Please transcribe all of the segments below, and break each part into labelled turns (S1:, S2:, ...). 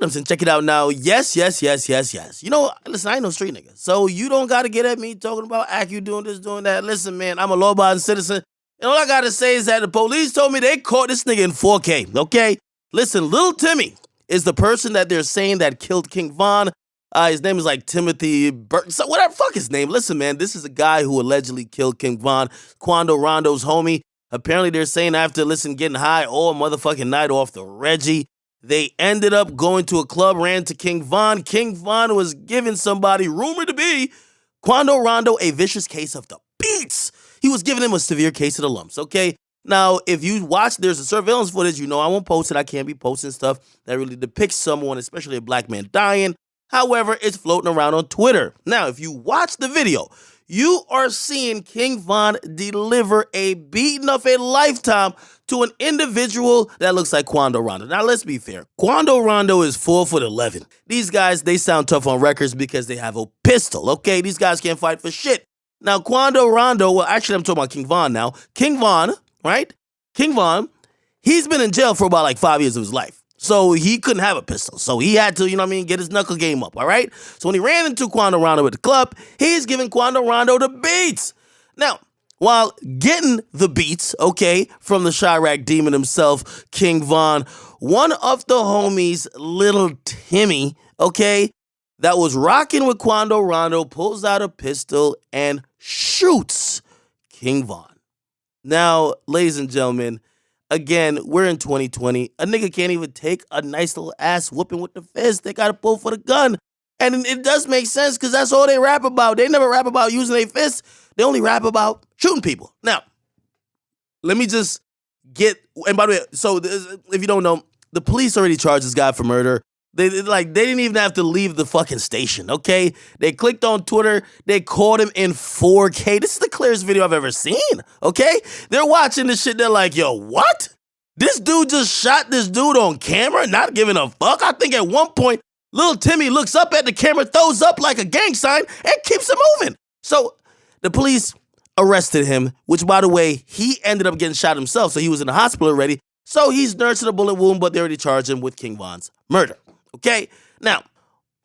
S1: Listen, check it out now. Yes. You know, listen, I ain't no street nigga. So you don't got to get at me talking about you doing this, doing that. Listen, man, I'm a law-abiding citizen. And all I got to say is that the police told me they caught this nigga in 4K, okay? Listen, Lil Timmy is the person that they're saying that killed King Von. His name is like Timothy Burton. So whatever, fuck his name. Listen, man, this is a guy who allegedly killed King Von, Quando Rondo's homie. Apparently, they're saying after, getting high all motherfucking night off the Reggie, they ended up going to a club, ran to King Von. King Von was giving somebody, rumored to be Quando Rondo, a vicious case of the beats. He was giving him a severe case of the lumps, okay? Now, if you watch, there's a surveillance footage. You know I won't post it. I can't be posting stuff that really depicts someone, especially a black man, dying. However, it's floating around on Twitter. Now, if you watch the video, you are seeing King Von deliver a beating of a lifetime to an individual that looks like Quando Rondo. Now, let's be fair. Quando Rondo is 4'11". These guys, they sound tough on records because they have a pistol, okay? These guys can't fight for shit. Now, Quando Rondo, well, actually, I'm talking about King Von now. King Von, right? King Von, he's been in jail for about 5 years of his life. So he couldn't have a pistol. So he had to, get his knuckle game up, all right? So when he ran into Quando Rondo at the club, he's giving Quando Rondo the beats. Now, while getting the beats, okay, from the Chirac demon himself, King Von, one of the homies, Little Timmy, okay, that was rocking with Quando Rondo, pulls out a pistol and shoots King Von. Now, ladies and gentlemen, again, we're in 2020. A nigga can't even take a nice little ass whooping with the fist. They got to pull for the gun. And it does make sense because that's all they rap about. They never rap about using their fists. They only rap about shooting people. Now, let me just and by the way, so if you don't know, the police already charged this guy for murder. They didn't even have to leave the fucking station, okay? They clicked on Twitter. They caught him in 4K. This is the clearest video I've ever seen, okay? They're watching this shit. They're like, yo, what? This dude just shot this dude on camera, not giving a fuck? I think at one point, Little Timmy looks up at the camera, throws up like a gang sign, and keeps it moving. So the police arrested him, which, by the way, he ended up getting shot himself, so he was in the hospital already. So he's nursing a bullet wound, but they already charged him with King Von's murder. Okay, now,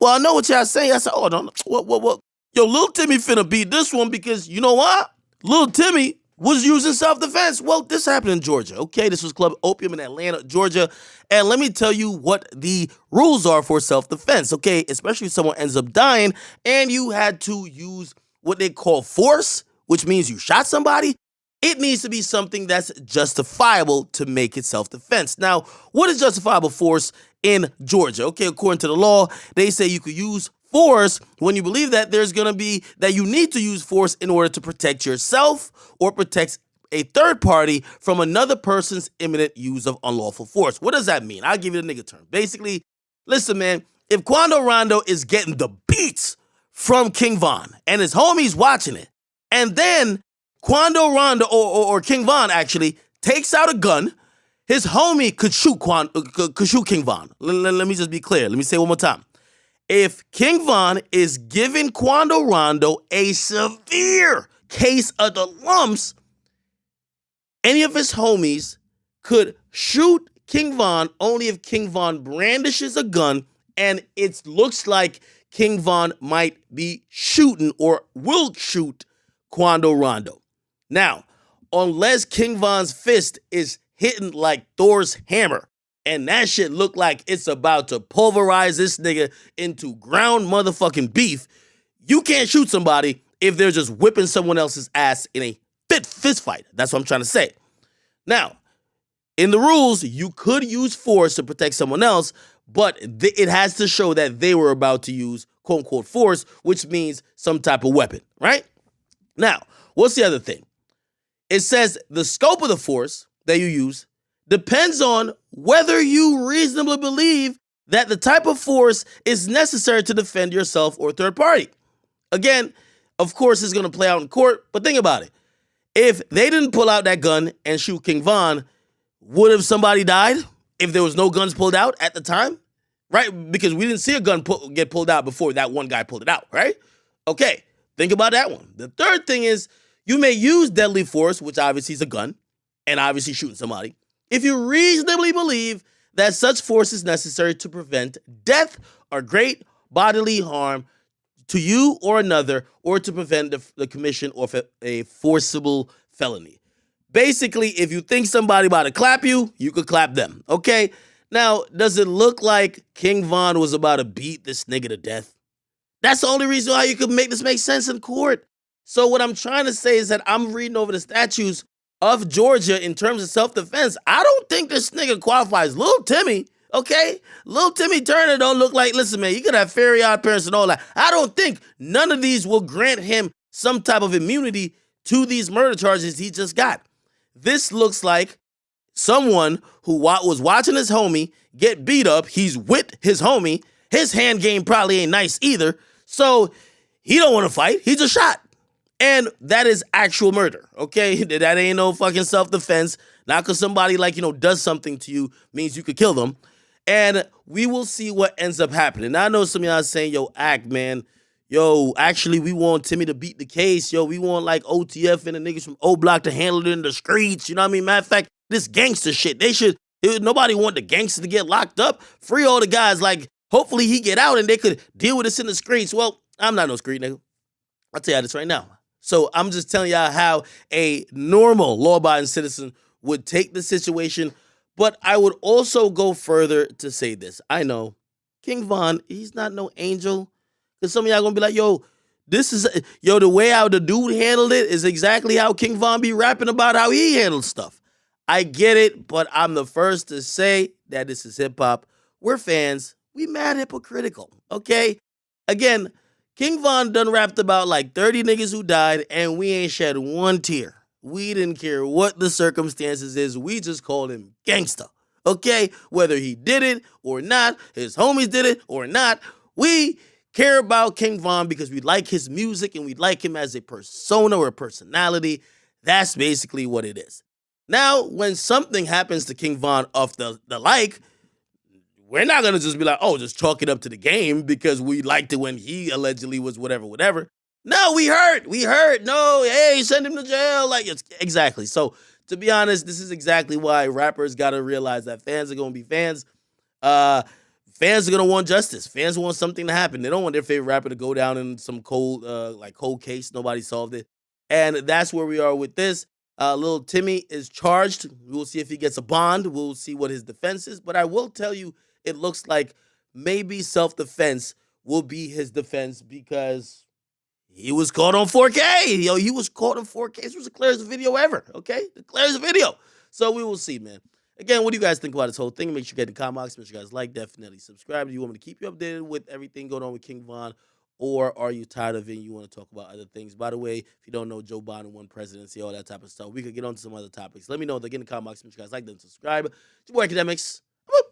S1: well, I know what y'all saying. I said, oh, no, what? Yo, Lil Timmy finna beat this one because you know what? Lil Timmy was using self-defense. Well, this happened in Georgia, okay? This was Club Opium in Atlanta, Georgia. And let me tell you what the rules are for self-defense, okay? Especially if someone ends up dying and you had to use what they call force, which means you shot somebody. It needs to be something that's justifiable to make it self-defense. Now, what is justifiable force in Georgia? Okay, according to the law, they say you could use force when you believe that that you need to use force in order to protect yourself or protect a third party from another person's imminent use of unlawful force. What does that mean? I'll give you the nigga term. Basically, listen, man, if Quando Rondo is getting the beats from King Von and his homies watching it, and then Quando Rondo or King Von actually takes out a gun, his homie could shoot King Von. Let me just be clear. Let me say it one more time. If King Von is giving Quando Rondo a severe case of the lumps, any of his homies could shoot King Von only if King Von brandishes a gun and it looks like King Von might be shooting or will shoot Quando Rondo. Now, unless King Von's fist is hitting like Thor's hammer, and that shit look like it's about to pulverize this nigga into ground motherfucking beef, you can't shoot somebody if they're just whipping someone else's ass in a fist fight. That's what I'm trying to say. Now, in the rules, you could use force to protect someone else, but it has to show that they were about to use quote-unquote force, which means some type of weapon, right? Now, what's the other thing? It says the scope of the force that you use depends on whether you reasonably believe that the type of force is necessary to defend yourself or third party. Again, of course, it's going to play out in court, but think about it. If they didn't pull out that gun and shoot King Von, would have somebody died if there was no guns pulled out at the time? Right? Because we didn't see a gun get pulled out before that one guy pulled it out, right? Okay, think about that one. The third thing is you may use deadly force, which obviously is a gun, and obviously shooting somebody, if you reasonably believe that such force is necessary to prevent death or great bodily harm to you or another, or to prevent the commission of a forcible felony. Basically, if you think somebody about to clap you, you could clap them. Okay? Now, does it look like King Von was about to beat this nigga to death? That's the only reason why you could make this make sense in court. So what I'm trying to say is that I'm reading over the statutes of Georgia in terms of self-defense. I don't think this nigga qualifies. Lil Timmy, okay? Lil Timmy Turner don't look like, listen, man, you could have fairy odd parents and all that. I don't think none of these will grant him some type of immunity to these murder charges he just got. This looks like someone who was watching his homie get beat up. He's with his homie. His hand game probably ain't nice either. So he don't want to fight. He just shot. And that is actual murder, okay? That ain't no fucking self-defense. Not because somebody, like, does something to you means you could kill them. And we will see what ends up happening. Now, I know some of y'all saying, yo, Act, man. Yo, actually, we want Timmy to beat the case. Yo, we want, like, OTF and the niggas from O Block to handle it in the streets. You know what I mean? Matter of fact, this gangster shit, nobody want the gangsters to get locked up. Free all the guys, like, hopefully he get out and they could deal with this in the streets. Well, I'm not no street nigga. I'll tell y'all this right now. So I'm just telling y'all how a normal law-abiding citizen would take the situation. But I would also go further to say this. I know King Von, he's not no angel. Because some of y'all going to be like, yo, the way how the dude handled it is exactly how King Von be rapping about how he handles stuff. I get it, but I'm the first to say that this is hip-hop. We're fans. We mad hypocritical, okay? Again, King Von done rapped about like 30 niggas who died, and we ain't shed one tear. We didn't care what the circumstances is. We just called him gangsta, okay? Whether he did it or not, his homies did it or not, we care about King Von because we like his music and we like him as a persona or a personality. That's basically what it is. Now, when something happens to King Von of the like, we're not going to just be like, oh, just chalk it up to the game because we liked it when he allegedly was whatever. No, we hurt. No, hey, send him to jail. Like, exactly. So, to be honest, this is exactly why rappers got to realize that fans are going to be fans. Fans are going to want justice. Fans want something to happen. They don't want their favorite rapper to go down in some cold case. Nobody solved it. And that's where we are with this. Little Timmy is charged. We'll see if he gets a bond. We'll see what his defense is. But I will tell you, it looks like maybe self-defense will be his defense because he was caught on 4K. Yo, he was caught on 4K. This was the clearest video ever, okay? The clearest video. So we will see, man. Again, what do you guys think about this whole thing? Make sure you get in the comment box. Make sure you guys like, definitely subscribe. Do you want me to keep you updated with everything going on with King Von? Or are you tired of it and you want to talk about other things? By the way, if you don't know, Joe Biden won presidency, all that type of stuff. We could get on to some other topics. Let me know. Get in the comment box. Make sure you guys like them, subscribe. It's your boy Akademiks. Whoop.